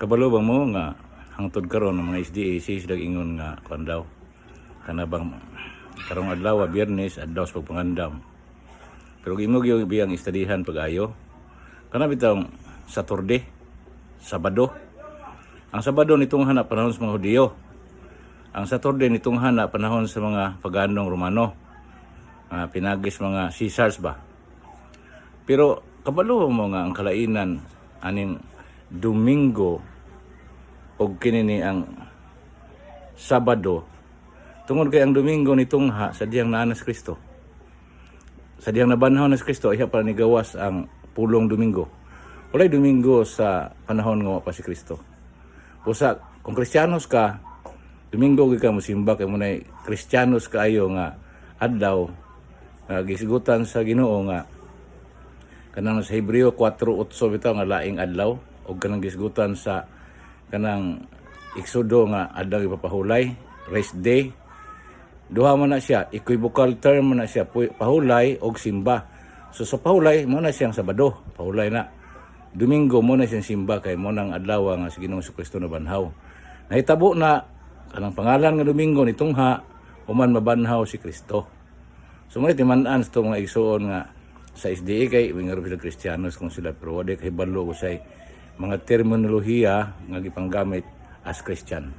kabalo ba mo nga hangtod karon ng mga SDA sila ingon nga kuan daw kana bang karong adlaw Biyernes adlaw sa pagpangandam. Pero imo gyud biyang istadihan pag-ayo. Kana bitaw Saturday, Sabado. Ang Sabado nitong hana panahon sa mga Hudiyo. Ang Saturday nitong hana panahon sa mga paganong Romano. Pinagis mga Caesars ba. Pero kabalo mo nga ang kalainan aning Domingo o kinini ang Sabado tungod kay ang Domingo ni tungha sa diyang naanas Kristo. Sa diyang nabanhaw na Kristo iya para nigawas ang pulong Domingo. Walay Domingo sa panahon nga pa si Kristo. Usa kung Kristiyanos ka, Domingo gyud ka mosimba kay munay Kristiyanos kaayo nga adlaw gisigutan sa Ginoo nga kanang sa Hebreo 4:8 bitaw nga laing adlaw o kanang gisgutan sa kanang Exodo nga adlaw ipapahulay, rest day. Duha man na siya, equivocal term man na siya, pahulay o simba. So sa pahulay mo na siyang Sabado, pahulay na. Domingo mo na siyang simba kay mo nang adlaw nga sa Ginoong Kristo na banhaw. Nahitabo na kanang pangalan nga Domingo nitungha human mabanhaw si Kristo. So mo timan-an sa mga igsoon nga sa SDA kay wingar sila Kristiyanos kung sila pero wala kay balo usay mga terminolohiya nga gipanggamit as Christian.